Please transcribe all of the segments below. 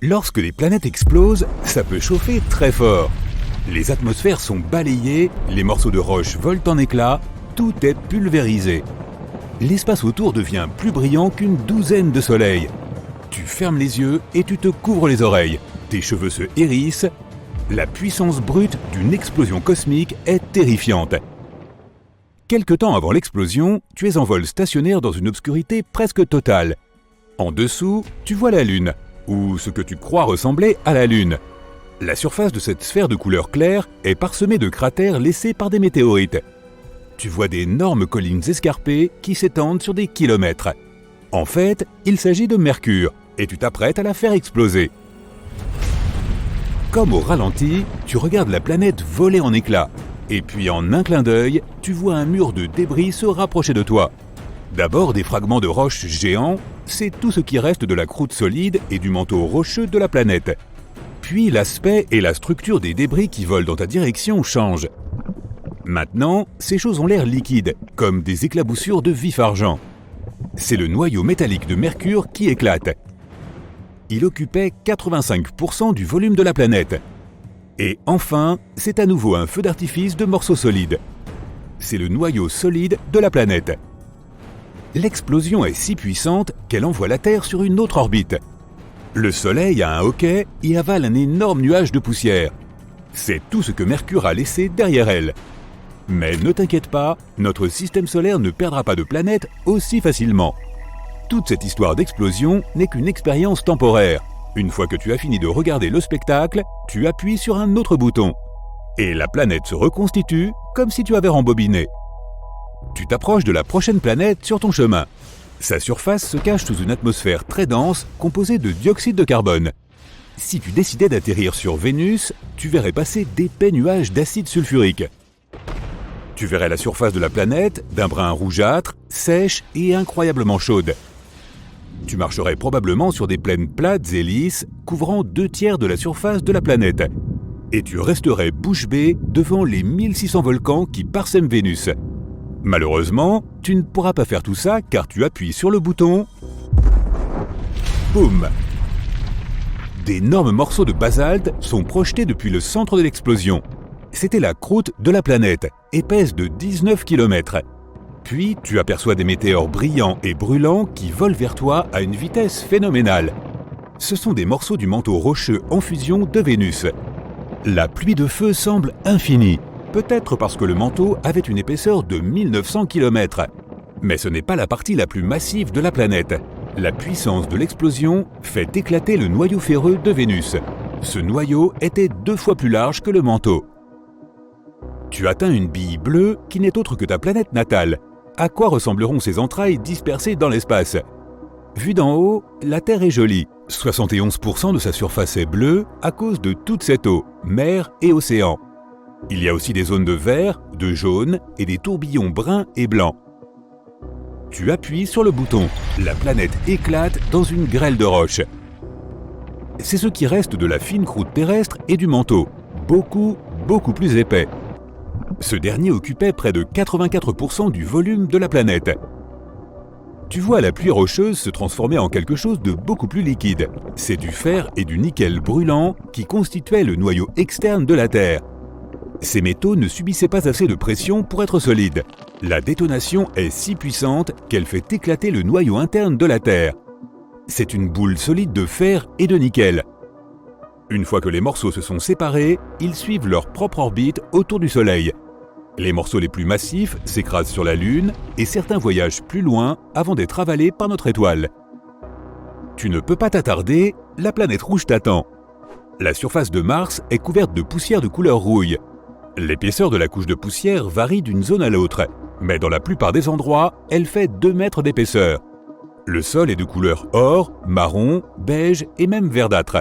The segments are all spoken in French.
Lorsque les planètes explosent, ça peut chauffer très fort. Les atmosphères sont balayées, les morceaux de roche volent en éclats, tout est pulvérisé. L'espace autour devient plus brillant qu'une douzaine de soleils. Tu fermes les yeux et tu te couvres les oreilles. Tes cheveux se hérissent. La puissance brute d'une explosion cosmique est terrifiante. Quelque temps avant l'explosion, tu es en vol stationnaire dans une obscurité presque totale. En dessous, tu vois la Lune, ou ce que tu crois ressembler à la Lune. La surface de cette sphère de couleur claire est parsemée de cratères laissés par des météorites. Tu vois d'énormes collines escarpées qui s'étendent sur des kilomètres. En fait, il s'agit de Mercure, et tu t'apprêtes à la faire exploser. Comme au ralenti, tu regardes la planète voler en éclats, et puis en un clin d'œil, tu vois un mur de débris se rapprocher de toi. D'abord des fragments de roches géants, c'est tout ce qui reste de la croûte solide et du manteau rocheux de la planète. Puis l'aspect et la structure des débris qui volent dans ta direction changent. Maintenant, ces choses ont l'air liquides, comme des éclaboussures de vif argent. C'est le noyau métallique de Mercure qui éclate. Il occupait 85% du volume de la planète. Et enfin, c'est à nouveau un feu d'artifice de morceaux solides. C'est le noyau solide de la planète. L'explosion est si puissante qu'elle envoie la Terre sur une autre orbite. Le Soleil a un hoquet et avale un énorme nuage de poussière. C'est tout ce que Mercure a laissé derrière elle. Mais ne t'inquiète pas, notre système solaire ne perdra pas de planète aussi facilement. Toute cette histoire d'explosion n'est qu'une expérience temporaire. Une fois que tu as fini de regarder le spectacle, tu appuies sur un autre bouton. Et la planète se reconstitue comme si tu avais rembobiné. Tu t'approches de la prochaine planète sur ton chemin. Sa surface se cache sous une atmosphère très dense composée de dioxyde de carbone. Si tu décidais d'atterrir sur Vénus, tu verrais passer d'épais nuages d'acide sulfurique. Tu verrais la surface de la planète d'un brun rougeâtre, sèche et incroyablement chaude. Tu marcherais probablement sur des plaines plates et lisses, couvrant 2/3 de la surface de la planète. Et tu resterais bouche bée devant les 1600 volcans qui parsèment Vénus. Malheureusement, tu ne pourras pas faire tout ça car tu appuies sur le bouton. Boum! D'énormes morceaux de basalte sont projetés depuis le centre de l'explosion. C'était la croûte de la planète, épaisse de 19 km. Puis, tu aperçois des météores brillants et brûlants qui volent vers toi à une vitesse phénoménale. Ce sont des morceaux du manteau rocheux en fusion de Vénus. La pluie de feu semble infinie, peut-être parce que le manteau avait une épaisseur de 1900 km. Mais ce n'est pas la partie la plus massive de la planète. La puissance de l'explosion fait éclater le noyau ferreux de Vénus. Ce noyau était 2 fois plus large que le manteau. Tu atteins une bille bleue qui n'est autre que ta planète natale. À quoi ressembleront ces entrailles dispersées dans l'espace? Vue d'en haut, la Terre est jolie. 71% de sa surface est bleue à cause de toute cette eau, mer et océan. Il y a aussi des zones de vert, de jaune et des tourbillons bruns et blancs. Tu appuies sur le bouton. La planète éclate dans une grêle de roches. C'est ce qui reste de la fine croûte terrestre et du manteau, beaucoup plus épais. Ce dernier occupait près de 84% du volume de la planète. Tu vois la pluie rocheuse se transformer en quelque chose de beaucoup plus liquide. C'est du fer et du nickel brûlant qui constituaient le noyau externe de la Terre. Ces métaux ne subissaient pas assez de pression pour être solides. La détonation est si puissante qu'elle fait éclater le noyau interne de la Terre. C'est une boule solide de fer et de nickel. Une fois que les morceaux se sont séparés, ils suivent leur propre orbite autour du Soleil. Les morceaux les plus massifs s'écrasent sur la Lune et certains voyagent plus loin avant d'être avalés par notre étoile. Tu ne peux pas t'attarder, la planète rouge t'attend. La surface de Mars est couverte de poussière de couleur rouille. L'épaisseur de la couche de poussière varie d'une zone à l'autre, mais dans la plupart des endroits, elle fait 2 mètres d'épaisseur. Le sol est de couleur or, marron, beige et même verdâtre.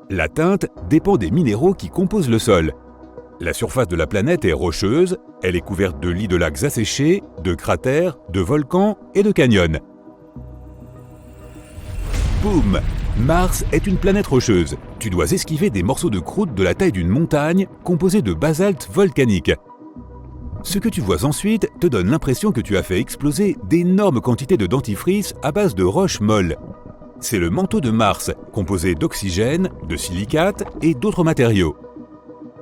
La teinte dépend des minéraux qui composent le sol. La surface de la planète est rocheuse, elle est couverte de lits de lacs asséchés, de cratères, de volcans et de canyons. Boum! Mars est une planète rocheuse. Tu dois esquiver des morceaux de croûte de la taille d'une montagne composés de basalte volcanique. Ce que tu vois ensuite te donne l'impression que tu as fait exploser d'énormes quantités de dentifrice à base de roches molles. C'est le manteau de Mars, composé d'oxygène, de silicate et d'autres matériaux.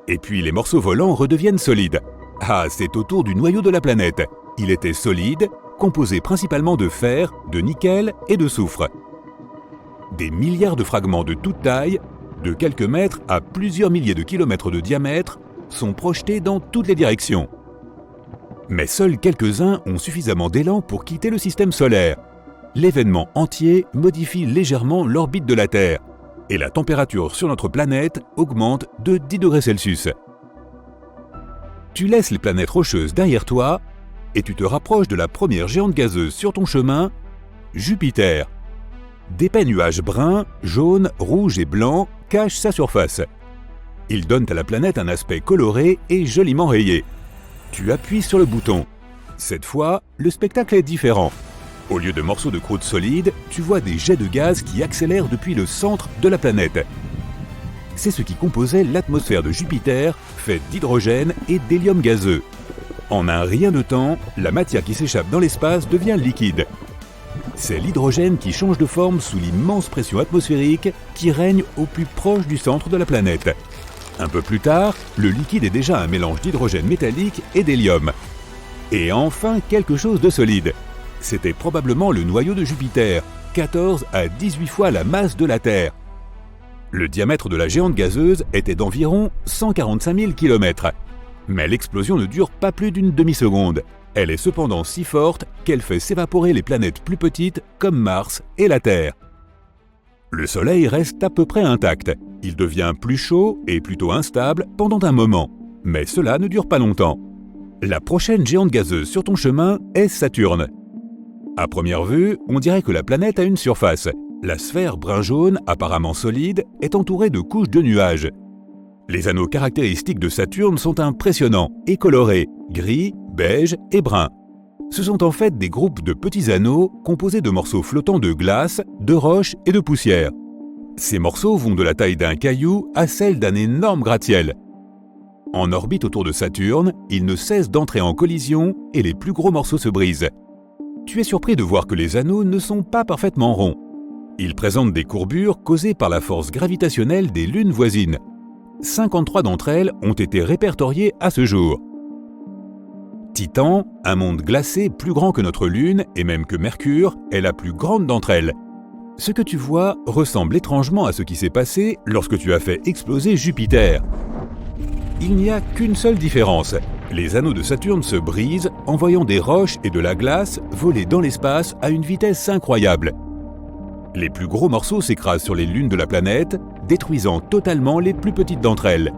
Et puis les morceaux volants redeviennent solides. Ah, c'est autour du noyau de la planète. Il était solide, composé principalement de fer, de nickel et de soufre. Des milliards de fragments de toute taille, de quelques mètres à plusieurs milliers de kilomètres de diamètre, sont projetés dans toutes les directions. Mais seuls quelques-uns ont suffisamment d'élan pour quitter le système solaire. L'événement entier modifie légèrement l'orbite de la Terre et la température sur notre planète augmente de 10 degrés Celsius. Tu laisses les planètes rocheuses derrière toi et tu te rapproches de la première géante gazeuse sur ton chemin, Jupiter. D'épais nuages bruns, jaunes, rouges et blancs cachent sa surface. Ils donnent à la planète un aspect coloré et joliment rayé. Tu appuies sur le bouton. Cette fois, le spectacle est différent. Au lieu de morceaux de croûte solide, tu vois des jets de gaz qui accélèrent depuis le centre de la planète. C'est ce qui composait l'atmosphère de Jupiter, faite d'hydrogène et d'hélium gazeux. En un rien de temps, la matière qui s'échappe dans l'espace devient liquide. C'est l'hydrogène qui change de forme sous l'immense pression atmosphérique qui règne au plus proche du centre de la planète. Un peu plus tard, le liquide est déjà un mélange d'hydrogène métallique et d'hélium. Et enfin, quelque chose de solide. C'était probablement le noyau de Jupiter, 14 à 18 fois la masse de la Terre. Le diamètre de la géante gazeuse était d'environ 145 000 km. Mais l'explosion ne dure pas plus d'une demi-seconde. Elle est cependant si forte qu'elle fait s'évaporer les planètes plus petites comme Mars et la Terre. Le Soleil reste à peu près intact. Il devient plus chaud et plutôt instable pendant un moment. Mais cela ne dure pas longtemps. La prochaine géante gazeuse sur ton chemin est Saturne. À première vue, on dirait que la planète a une surface. La sphère brun-jaune, apparemment solide, est entourée de couches de nuages. Les anneaux caractéristiques de Saturne sont impressionnants et colorés, gris, beige et brun. Ce sont en fait des groupes de petits anneaux composés de morceaux flottants de glace, de roches et de poussière. Ces morceaux vont de la taille d'un caillou à celle d'un énorme gratte-ciel. En orbite autour de Saturne, ils ne cessent d'entrer en collision et les plus gros morceaux se brisent. Tu es surpris de voir que les anneaux ne sont pas parfaitement ronds. Ils présentent des courbures causées par la force gravitationnelle des lunes voisines. 53 d'entre elles ont été répertoriées à ce jour. Titan, un monde glacé plus grand que notre Lune et même que Mercure, est la plus grande d'entre elles. Ce que tu vois ressemble étrangement à ce qui s'est passé lorsque tu as fait exploser Jupiter. Il n'y a qu'une seule différence. Les anneaux de Saturne se brisent, envoyant des roches et de la glace voler dans l'espace à une vitesse incroyable. Les plus gros morceaux s'écrasent sur les lunes de la planète, détruisant totalement les plus petites d'entre elles.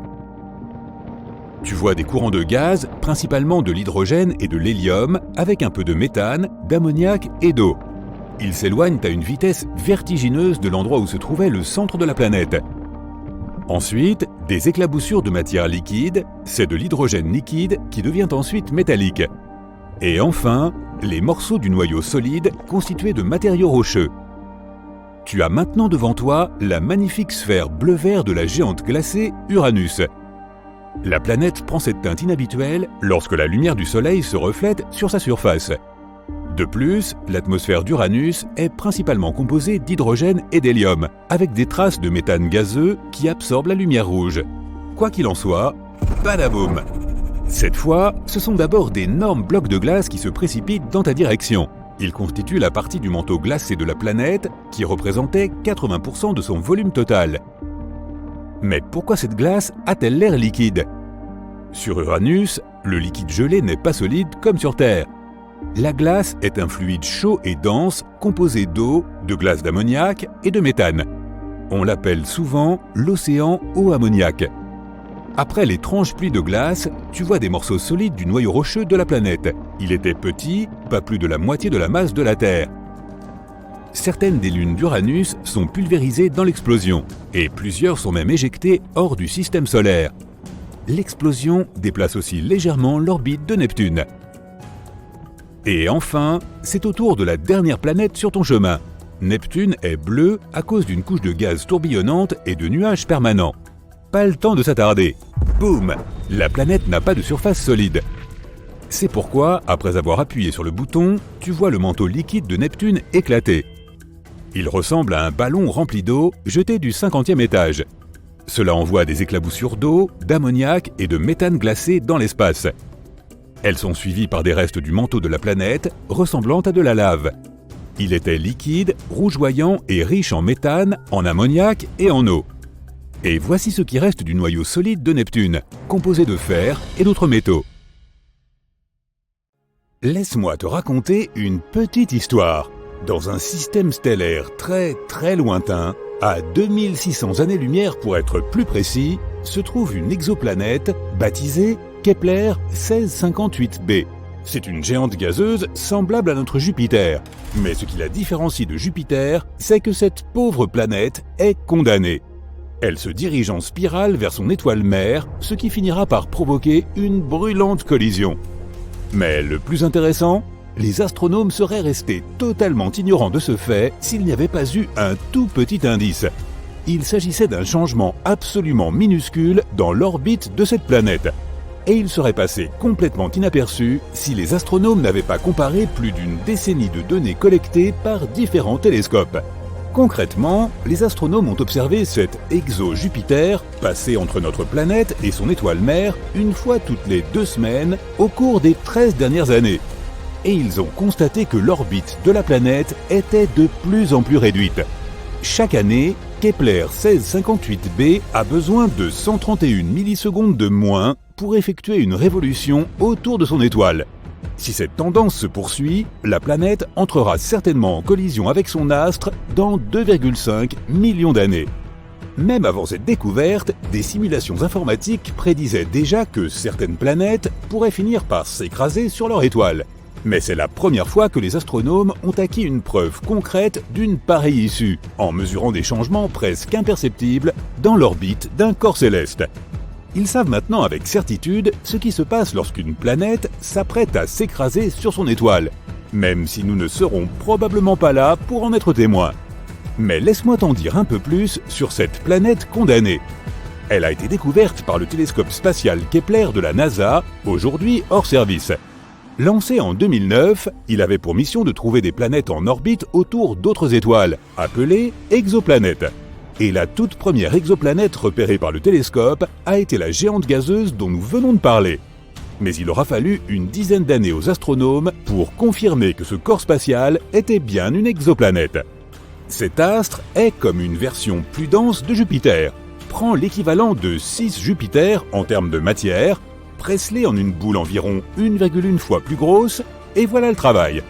Tu vois des courants de gaz, principalement de l'hydrogène et de l'hélium, avec un peu de méthane, d'ammoniac et d'eau. Ils s'éloignent à une vitesse vertigineuse de l'endroit où se trouvait le centre de la planète. Ensuite, des éclaboussures de matière liquide, c'est de l'hydrogène liquide qui devient ensuite métallique. Et enfin, les morceaux du noyau solide constitués de matériaux rocheux. Tu as maintenant devant toi la magnifique sphère bleu-vert de la géante glacée Uranus. La planète prend cette teinte inhabituelle lorsque la lumière du Soleil se reflète sur sa surface. De plus, l'atmosphère d'Uranus est principalement composée d'hydrogène et d'hélium, avec des traces de méthane gazeux qui absorbent la lumière rouge. Quoi qu'il en soit, badaboum! Cette fois, ce sont d'abord d'énormes blocs de glace qui se précipitent dans ta direction. Ils constituent la partie du manteau glacé de la planète qui représentait 80% de son volume total. Mais pourquoi cette glace a-t-elle l'air liquide? Sur Uranus, le liquide gelé n'est pas solide comme sur Terre. La glace est un fluide chaud et dense composé d'eau, de glace d'ammoniac et de méthane. On l'appelle souvent l'océan eau ammoniac. Après l'étrange pluie de glace, tu vois des morceaux solides du noyau rocheux de la planète. Il était petit, pas plus de la moitié de la masse de la Terre. Certaines des lunes d'Uranus sont pulvérisées dans l'explosion, et plusieurs sont même éjectées hors du système solaire. L'explosion déplace aussi légèrement l'orbite de Neptune. Et enfin, c'est au tour de la dernière planète sur ton chemin. Neptune est bleu à cause d'une couche de gaz tourbillonnante et de nuages permanents. Pas le temps de s'attarder. Boum! La planète n'a pas de surface solide. C'est pourquoi, après avoir appuyé sur le bouton, tu vois le manteau liquide de Neptune éclater. Il ressemble à un ballon rempli d'eau jeté du 50e étage. Cela envoie des éclaboussures d'eau, d'ammoniac et de méthane glacé dans l'espace. Elles sont suivies par des restes du manteau de la planète ressemblant à de la lave. Il était liquide, rougeoyant et riche en méthane, en ammoniac et en eau. Et voici ce qui reste du noyau solide de Neptune, composé de fer et d'autres métaux. Laisse-moi te raconter une petite histoire. Dans un système stellaire très lointain, à 2600 années-lumière pour être plus précis, se trouve une exoplanète baptisée Kepler 1658b. C'est une géante gazeuse semblable à notre Jupiter. Mais ce qui la différencie de Jupiter, c'est que cette pauvre planète est condamnée. Elle se dirige en spirale vers son étoile mère, ce qui finira par provoquer une brûlante collision. Mais le plus intéressant, les astronomes seraient restés totalement ignorants de ce fait s'il n'y avait pas eu un tout petit indice. Il s'agissait d'un changement absolument minuscule dans l'orbite de cette planète. Et il serait passé complètement inaperçu si les astronomes n'avaient pas comparé plus d'une décennie de données collectées par différents télescopes. Concrètement, les astronomes ont observé cet exo-Jupiter passer entre notre planète et son étoile mère une fois toutes les 2 semaines au cours des 13 dernières années. Et ils ont constaté que l'orbite de la planète était de plus en plus réduite. Chaque année, Kepler 1658b a besoin de 131 millisecondes de moins pour effectuer une révolution autour de son étoile. Si cette tendance se poursuit, la planète entrera certainement en collision avec son astre dans 2,5 millions d'années. Même avant cette découverte, des simulations informatiques prédisaient déjà que certaines planètes pourraient finir par s'écraser sur leur étoile. Mais c'est la première fois que les astronomes ont acquis une preuve concrète d'une pareille issue, en mesurant des changements presque imperceptibles dans l'orbite d'un corps céleste. Ils savent maintenant avec certitude ce qui se passe lorsqu'une planète s'apprête à s'écraser sur son étoile, même si nous ne serons probablement pas là pour en être témoins. Mais laisse-moi t'en dire un peu plus sur cette planète condamnée. Elle a été découverte par le télescope spatial Kepler de la NASA, aujourd'hui hors service. Lancé en 2009, il avait pour mission de trouver des planètes en orbite autour d'autres étoiles, appelées exoplanètes. Et la toute première exoplanète repérée par le télescope a été la géante gazeuse dont nous venons de parler. Mais il aura fallu une dizaine d'années aux astronomes pour confirmer que ce corps spatial était bien une exoplanète. Cet astre est comme une version plus dense de Jupiter, prend l'équivalent de 6 Jupiter en termes de matière, presse-les en une boule environ 1,1 fois plus grosse, et voilà le travail.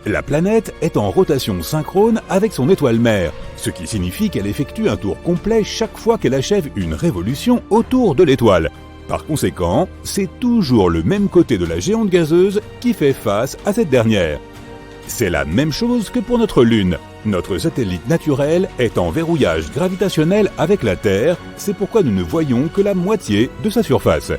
La planète est en rotation synchrone avec son étoile mère, ce qui signifie qu'elle effectue un tour complet chaque fois qu'elle achève une révolution autour de l'étoile. Par conséquent, c'est toujours le même côté de la géante gazeuse qui fait face à cette dernière. C'est la même chose que pour notre Lune. Notre satellite naturel est en verrouillage gravitationnel avec la Terre, c'est pourquoi nous ne voyons que la moitié de sa surface.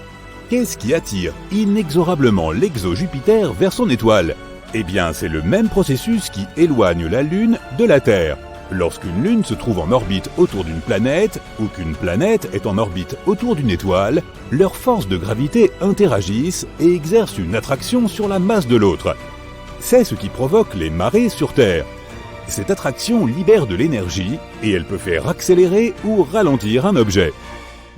Qu'est-ce qui attire inexorablement l'exo-Jupiter vers son étoile ? Eh bien, c'est le même processus qui éloigne la Lune de la Terre. Lorsqu'une Lune se trouve en orbite autour d'une planète, ou qu'une planète est en orbite autour d'une étoile, leurs forces de gravité interagissent et exercent une attraction sur la masse de l'autre. C'est ce qui provoque les marées sur Terre. Cette attraction libère de l'énergie et elle peut faire accélérer ou ralentir un objet.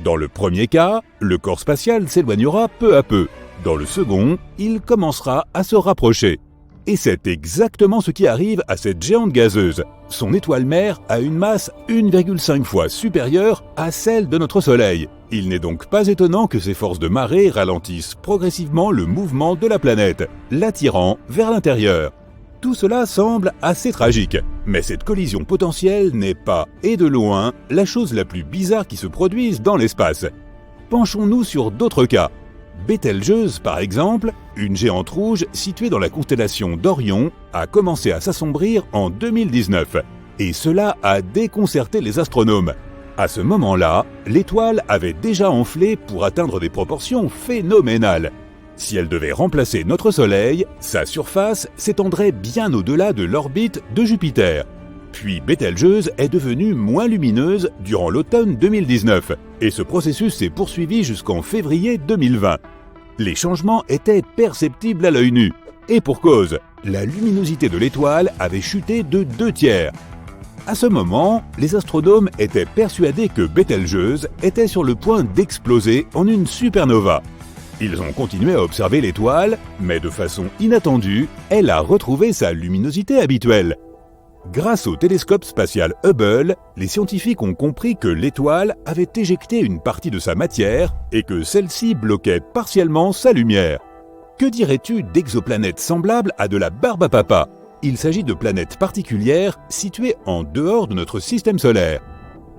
Dans le premier cas, le corps spatial s'éloignera peu à peu. Dans le second, il commencera à se rapprocher. Et c'est exactement ce qui arrive à cette géante gazeuse. Son étoile mère a une masse 1,5 fois supérieure à celle de notre Soleil. Il n'est donc pas étonnant que ces forces de marée ralentissent progressivement le mouvement de la planète, l'attirant vers l'intérieur. Tout cela semble assez tragique, mais cette collision potentielle n'est pas, et de loin, la chose la plus bizarre qui se produise dans l'espace. Penchons-nous sur d'autres cas. Bételgeuse, par exemple, une géante rouge située dans la constellation d'Orion, a commencé à s'assombrir en 2019. Et cela a déconcerté les astronomes. À ce moment-là, l'étoile avait déjà enflé pour atteindre des proportions phénoménales. Si elle devait remplacer notre Soleil, sa surface s'étendrait bien au-delà de l'orbite de Jupiter. Puis Bételgeuse est devenue moins lumineuse durant l'automne 2019, et ce processus s'est poursuivi jusqu'en février 2020. Les changements étaient perceptibles à l'œil nu, et pour cause, la luminosité de l'étoile avait chuté de 2 tiers. À ce moment, les astronomes étaient persuadés que Bételgeuse était sur le point d'exploser en une supernova. Ils ont continué à observer l'étoile, mais de façon inattendue, elle a retrouvé sa luminosité habituelle. Grâce au télescope spatial Hubble, les scientifiques ont compris que l'étoile avait éjecté une partie de sa matière et que celle-ci bloquait partiellement sa lumière. Que dirais-tu d'exoplanètes semblables à de la barbe à papa ? Il s'agit de planètes particulières situées en dehors de notre système solaire.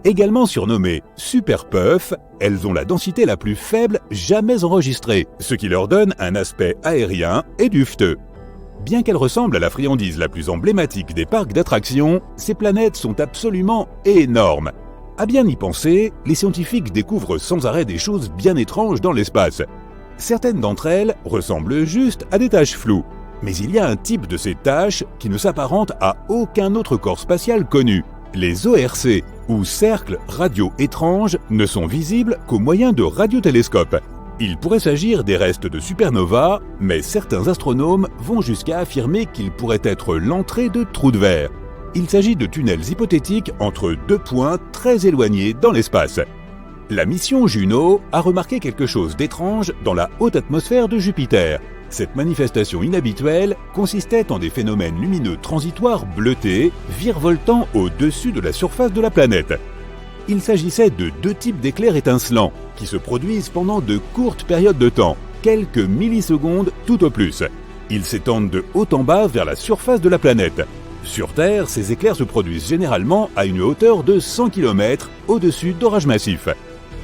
Également surnommées super puffs, elles ont la densité la plus faible jamais enregistrée, ce qui leur donne un aspect aérien et duveteux. Bien qu'elles ressemblent à la friandise la plus emblématique des parcs d'attractions, ces planètes sont absolument énormes. À bien y penser, les scientifiques découvrent sans arrêt des choses bien étranges dans l'espace. Certaines d'entre elles ressemblent juste à des taches floues. Mais il y a un type de ces taches qui ne s'apparente à aucun autre corps spatial connu. Les ORC, ou cercles radio étranges, ne sont visibles qu'au moyen de radiotélescopes. Il pourrait s'agir des restes de supernovas, mais certains astronomes vont jusqu'à affirmer qu'ils pourraient être l'entrée de trous de verre. Il s'agit de tunnels hypothétiques entre deux points très éloignés dans l'espace. La mission Juno a remarqué quelque chose d'étrange dans la haute atmosphère de Jupiter. Cette manifestation inhabituelle consistait en des phénomènes lumineux transitoires bleutés, virevoltant au-dessus de la surface de la planète. Il s'agissait de deux types d'éclairs étincelants, qui se produisent pendant de courtes périodes de temps, quelques millisecondes tout au plus. Ils s'étendent de haut en bas vers la surface de la planète. Sur Terre, ces éclairs se produisent généralement à une hauteur de 100 km au-dessus d'orages massifs.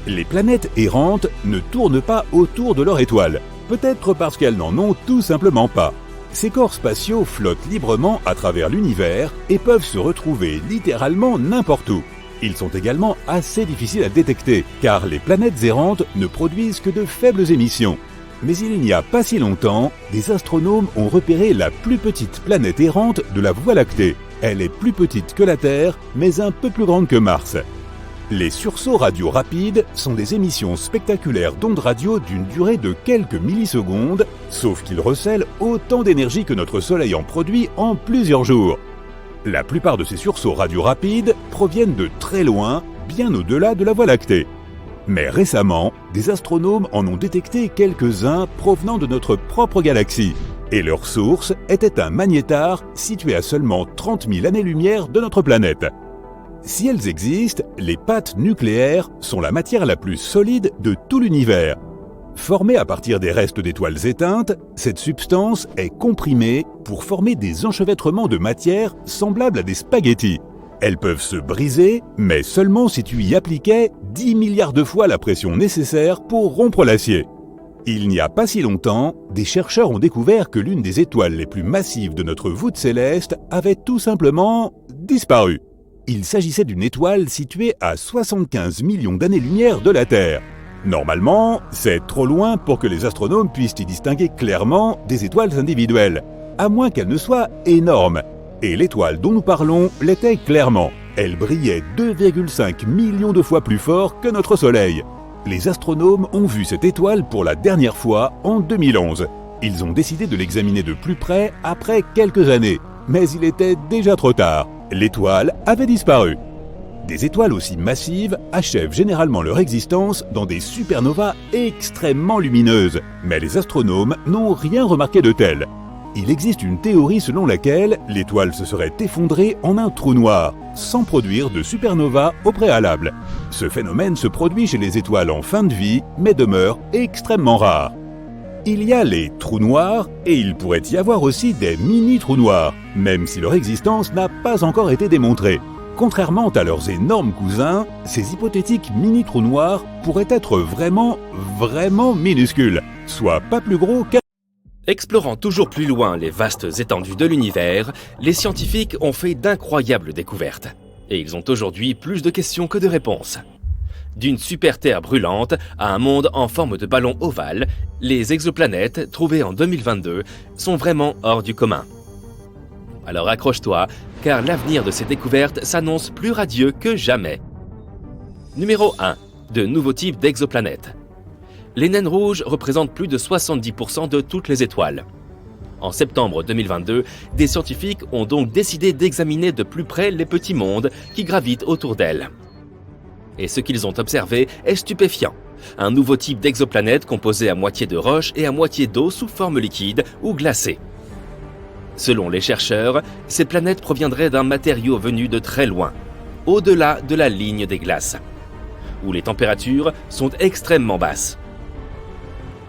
Les planètes errantes ne tournent pas autour de leur étoile, peut-être parce qu'elles n'en ont tout simplement pas. Ces corps spatiaux flottent librement à travers l'univers et peuvent se retrouver littéralement n'importe où. Ils sont également assez difficiles à détecter, car les planètes errantes ne produisent que de faibles émissions. Mais il n'y a pas si longtemps, des astronomes ont repéré la plus petite planète errante de la Voie lactée. Elle est plus petite que la Terre, mais un peu plus grande que Mars. Les sursauts radio rapides sont des émissions spectaculaires d'ondes radio d'une durée de quelques millisecondes, sauf qu'ils recèlent autant d'énergie que notre Soleil en produit en plusieurs jours. La plupart de ces sursauts radio rapides proviennent de très loin, bien au-delà de la Voie lactée. Mais récemment, des astronomes en ont détecté quelques-uns provenant de notre propre galaxie. Et leur source était un magnétar situé à seulement 30 000 années-lumière de notre planète. Si elles existent, les pattes nucléaires sont la matière la plus solide de tout l'univers. Formée à partir des restes d'étoiles éteintes, cette substance est comprimée pour former des enchevêtrements de matière semblables à des spaghettis. Elles peuvent se briser, mais seulement si tu y appliquais 10 milliards de fois la pression nécessaire pour rompre l'acier. Il n'y a pas si longtemps, des chercheurs ont découvert que l'une des étoiles les plus massives de notre voûte céleste avait tout simplement disparu. Il s'agissait d'une étoile située à 75 millions d'années-lumière de la Terre. Normalement, c'est trop loin pour que les astronomes puissent y distinguer clairement des étoiles individuelles, à moins qu'elles ne soient énormes. Et l'étoile dont nous parlons l'était clairement. Elle brillait 2,5 millions de fois plus fort que notre Soleil. Les astronomes ont vu cette étoile pour la dernière fois en 2011. Ils ont décidé de l'examiner de plus près après quelques années, mais il était déjà trop tard. L'étoile avait disparu. Des étoiles aussi massives achèvent généralement leur existence dans des supernovas extrêmement lumineuses, mais les astronomes n'ont rien remarqué de tel. Il existe une théorie selon laquelle l'étoile se serait effondrée en un trou noir, sans produire de supernova au préalable. Ce phénomène se produit chez les étoiles en fin de vie, mais demeure extrêmement rare. Il y a les trous noirs et il pourrait y avoir aussi des mini-trous noirs, même si leur existence n'a pas encore été démontrée. Contrairement à leurs énormes cousins, ces hypothétiques mini-trous noirs pourraient être vraiment minuscules, soit pas plus gros qu'un... Explorant toujours plus loin les vastes étendues de l'univers, les scientifiques ont fait d'incroyables découvertes. Et ils ont aujourd'hui plus de questions que de réponses. D'une super Terre brûlante à un monde en forme de ballon ovale, les exoplanètes, trouvées en 2022, sont vraiment hors du commun. Alors accroche-toi, car l'avenir de ces découvertes s'annonce plus radieux que jamais. Numéro 1. De nouveaux types d'exoplanètes. Les naines rouges représentent plus de 70% de toutes les étoiles. En septembre 2022, des scientifiques ont donc décidé d'examiner de plus près les petits mondes qui gravitent autour d'elle. Et ce qu'ils ont observé est stupéfiant. Un nouveau type d'exoplanète composé à moitié de roche et à moitié d'eau sous forme liquide ou glacée. Selon les chercheurs, ces planètes proviendraient d'un matériau venu de très loin, au-delà de la ligne des glaces, où les températures sont extrêmement basses.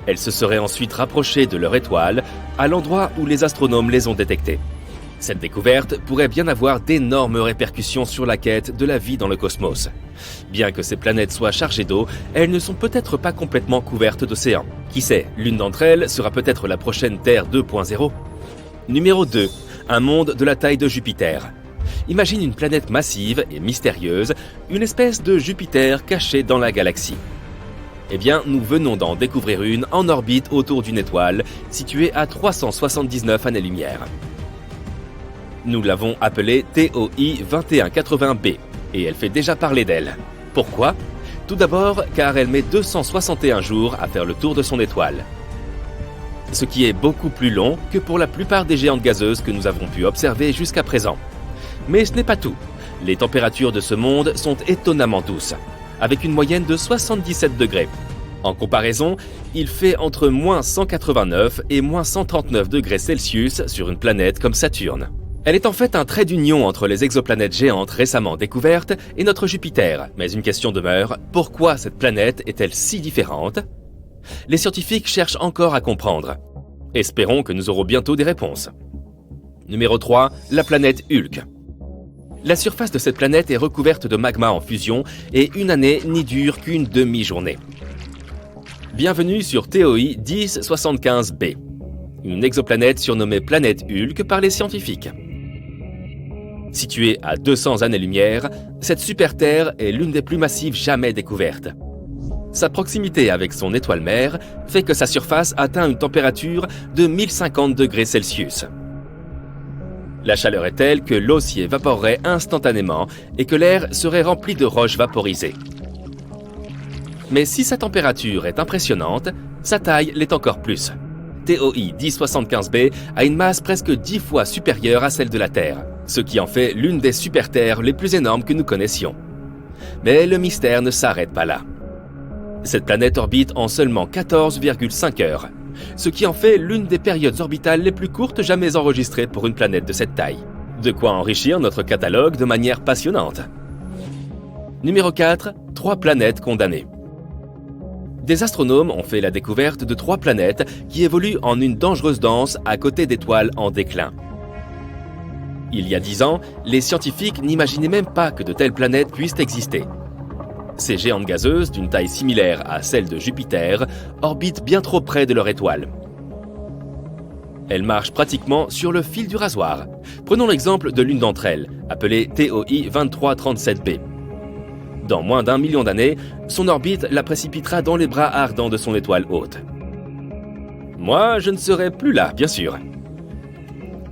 Elles se seraient ensuite rapprochées de leur étoile, à l'endroit où les astronomes les ont détectées. Cette découverte pourrait bien avoir d'énormes répercussions sur la quête de la vie dans le cosmos. Bien que ces planètes soient chargées d'eau, elles ne sont peut-être pas complètement couvertes d'océan. Qui sait, l'une d'entre elles sera peut-être la prochaine Terre 2.0. Numéro 2. Un monde de la taille de Jupiter. Imagine une planète massive et mystérieuse, une espèce de Jupiter caché dans la galaxie. Eh bien, nous venons d'en découvrir une en orbite autour d'une étoile, située à 379 années-lumière. Nous l'avons appelée TOI 2180b, et elle fait déjà parler d'elle. Pourquoi ? Tout d'abord, car elle met 261 jours à faire le tour de son étoile. Ce qui est beaucoup plus long que pour la plupart des géantes gazeuses que nous avons pu observer jusqu'à présent. Mais ce n'est pas tout. Les températures de ce monde sont étonnamment douces, avec une moyenne de 77 degrés. En comparaison, il fait entre moins 189 et moins 139 degrés Celsius sur une planète comme Saturne. Elle est en fait un trait d'union entre les exoplanètes géantes récemment découvertes et notre Jupiter. Mais une question demeure, pourquoi cette planète est-elle si différente ? Les scientifiques cherchent encore à comprendre. Espérons que nous aurons bientôt des réponses. Numéro 3, la planète Hulk. La surface de cette planète est recouverte de magma en fusion et une année n'y dure qu'une demi-journée. Bienvenue sur TOI 1075b, une exoplanète surnommée planète Hulk par les scientifiques. Située à 200 années-lumière, cette super-Terre est l'une des plus massives jamais découvertes. Sa proximité avec son étoile mère fait que sa surface atteint une température de 1050 degrés Celsius. La chaleur est telle que l'eau s'y évaporerait instantanément et que l'air serait rempli de roches vaporisées. Mais si sa température est impressionnante, sa taille l'est encore plus. TOI 1075b a une masse presque 10 fois supérieure à celle de la Terre, ce qui en fait l'une des super-terres les plus énormes que nous connaissions. Mais le mystère ne s'arrête pas là. Cette planète orbite en seulement 14,5 heures, ce qui en fait l'une des périodes orbitales les plus courtes jamais enregistrées pour une planète de cette taille. De quoi enrichir notre catalogue de manière passionnante. Numéro 4, 3 planètes condamnées. Des astronomes ont fait la découverte de 3 planètes qui évoluent en une dangereuse danse à côté d'étoiles en déclin. Il y a 10 ans, les scientifiques n'imaginaient même pas que de telles planètes puissent exister. Ces géantes gazeuses, d'une taille similaire à celle de Jupiter, orbitent bien trop près de leur étoile. Elles marchent pratiquement sur le fil du rasoir. Prenons l'exemple de l'une d'entre elles, appelée TOI 2337b. Dans moins d'1 million d'années, son orbite la précipitera dans les bras ardents de son étoile hôte. Moi, je ne serai plus là, bien sûr.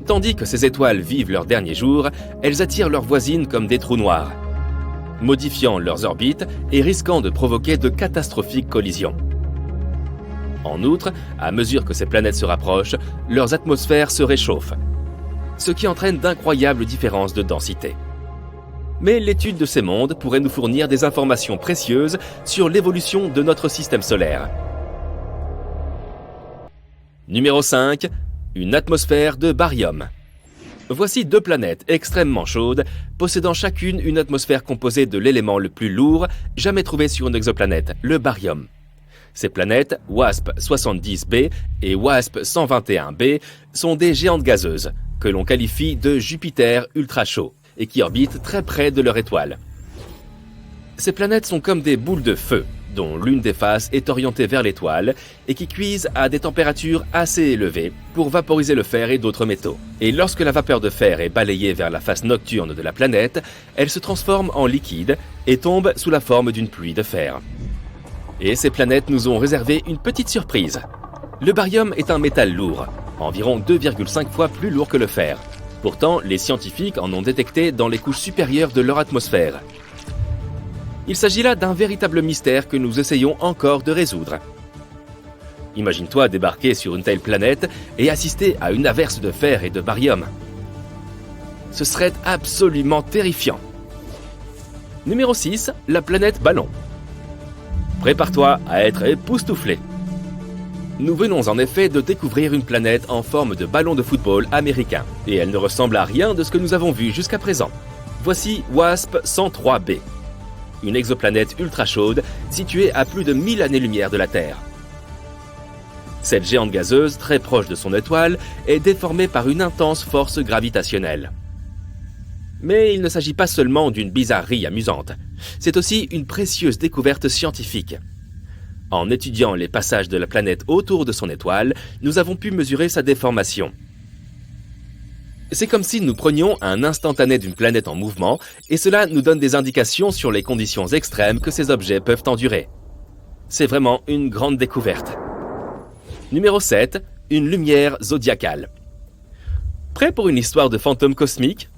Tandis que ces étoiles vivent leurs derniers jours, elles attirent leurs voisines comme des trous noirs, modifiant leurs orbites et risquant de provoquer de catastrophiques collisions. En outre, à mesure que ces planètes se rapprochent, leurs atmosphères se réchauffent, ce qui entraîne d'incroyables différences de densité. Mais l'étude de ces mondes pourrait nous fournir des informations précieuses sur l'évolution de notre système solaire. Numéro 5. Une atmosphère de baryum. Voici 2 planètes extrêmement chaudes, possédant chacune une atmosphère composée de l'élément le plus lourd jamais trouvé sur une exoplanète, le baryum. Ces planètes, WASP-70b et WASP-121b, sont des géantes gazeuses, que l'on qualifie de Jupiter ultra chaud, et qui orbitent très près de leur étoile. Ces planètes sont comme des boules de feu, dont l'une des faces est orientée vers l'étoile et qui cuisent à des températures assez élevées pour vaporiser le fer et d'autres métaux. Et lorsque la vapeur de fer est balayée vers la face nocturne de la planète, elle se transforme en liquide et tombe sous la forme d'une pluie de fer. Et ces planètes nous ont réservé une petite surprise. Le baryum est un métal lourd, environ 2,5 fois plus lourd que le fer. Pourtant, les scientifiques en ont détecté dans les couches supérieures de leur atmosphère. Il s'agit là d'un véritable mystère que nous essayons encore de résoudre. Imagine-toi débarquer sur une telle planète et assister à une averse de fer et de barium. Ce serait absolument terrifiant. Numéro 6, la planète Ballon. Prépare-toi à être époustouflé. Nous venons en effet de découvrir une planète en forme de ballon de football américain, et elle ne ressemble à rien de ce que nous avons vu jusqu'à présent. Voici WASP-103b, une exoplanète ultra chaude située à plus de 1000 années-lumière de la Terre. Cette géante gazeuse, très proche de son étoile, est déformée par une intense force gravitationnelle. Mais il ne s'agit pas seulement d'une bizarrerie amusante, c'est aussi une précieuse découverte scientifique. En étudiant les passages de la planète autour de son étoile, nous avons pu mesurer sa déformation. C'est comme si nous prenions un instantané d'une planète en mouvement, et cela nous donne des indications sur les conditions extrêmes que ces objets peuvent endurer. C'est vraiment une grande découverte. Numéro 7, une lumière zodiacale. Prêt pour une histoire de fantôme cosmique ?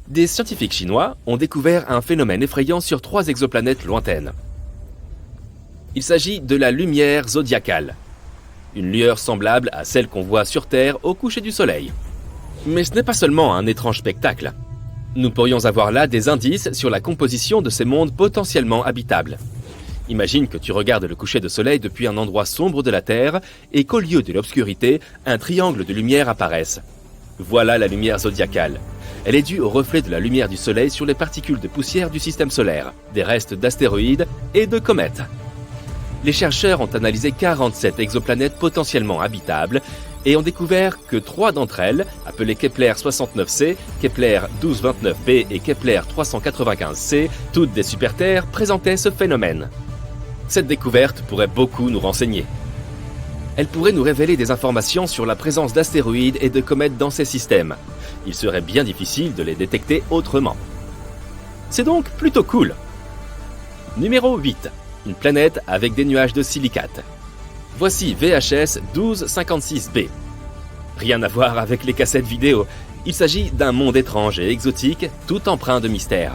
Des scientifiques chinois ont découvert un phénomène effrayant sur 3 exoplanètes lointaines. Il s'agit de la lumière zodiacale, une lueur semblable à celle qu'on voit sur Terre au coucher du soleil. Mais ce n'est pas seulement un étrange spectacle. Nous pourrions avoir là des indices sur la composition de ces mondes potentiellement habitables. Imagine que tu regardes le coucher de soleil depuis un endroit sombre de la Terre et qu'au lieu de l'obscurité, un triangle de lumière apparaisse. Voilà la lumière zodiacale. Elle est due au reflet de la lumière du soleil sur les particules de poussière du système solaire, des restes d'astéroïdes et de comètes. Les chercheurs ont analysé 47 exoplanètes potentiellement habitables et ont découvert que 3 d'entre elles, appelées Kepler 69c, Kepler 1229b et Kepler 395c, toutes des super-Terres, présentaient ce phénomène. Cette découverte pourrait beaucoup nous renseigner. Elle pourrait nous révéler des informations sur la présence d'astéroïdes et de comètes dans ces systèmes. Il serait bien difficile de les détecter autrement. C'est donc plutôt cool. Numéro 8. Une planète avec des nuages de silicate. Voici VHS 1256b. Rien à voir avec les cassettes vidéo. Il s'agit d'un monde étrange et exotique, tout empreint de mystère.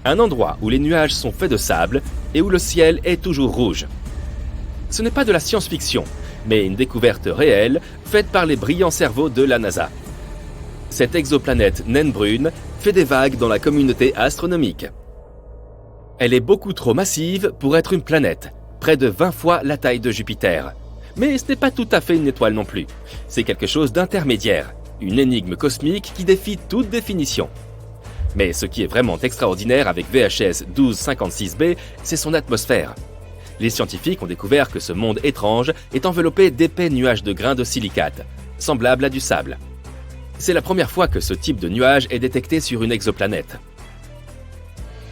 Un endroit où les nuages sont faits de sable et où le ciel est toujours rouge. Ce n'est pas de la science-fiction, mais une découverte réelle faite par les brillants cerveaux de la NASA. Cette exoplanète naine brune fait des vagues dans la communauté astronomique. Elle est beaucoup trop massive pour être une planète, près de 20 fois la taille de Jupiter. Mais ce n'est pas tout à fait une étoile non plus. C'est quelque chose d'intermédiaire, une énigme cosmique qui défie toute définition. Mais ce qui est vraiment extraordinaire avec VHS 1256b, c'est son atmosphère. Les scientifiques ont découvert que ce monde étrange est enveloppé d'épais nuages de grains de silicate, semblables à du sable. C'est la première fois que ce type de nuage est détecté sur une exoplanète.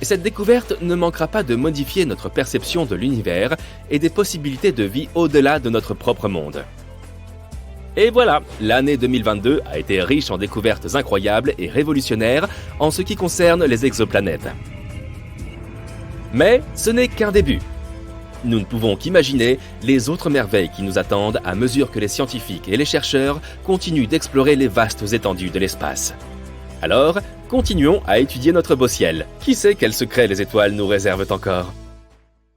Et cette découverte ne manquera pas de modifier notre perception de l'univers et des possibilités de vie au-delà de notre propre monde. Et voilà, l'année 2022 a été riche en découvertes incroyables et révolutionnaires en ce qui concerne les exoplanètes. Mais ce n'est qu'un début. Nous ne pouvons qu'imaginer les autres merveilles qui nous attendent à mesure que les scientifiques et les chercheurs continuent d'explorer les vastes étendues de l'espace. Alors, continuons à étudier notre beau ciel. Qui sait quels secrets les étoiles nous réservent encore ?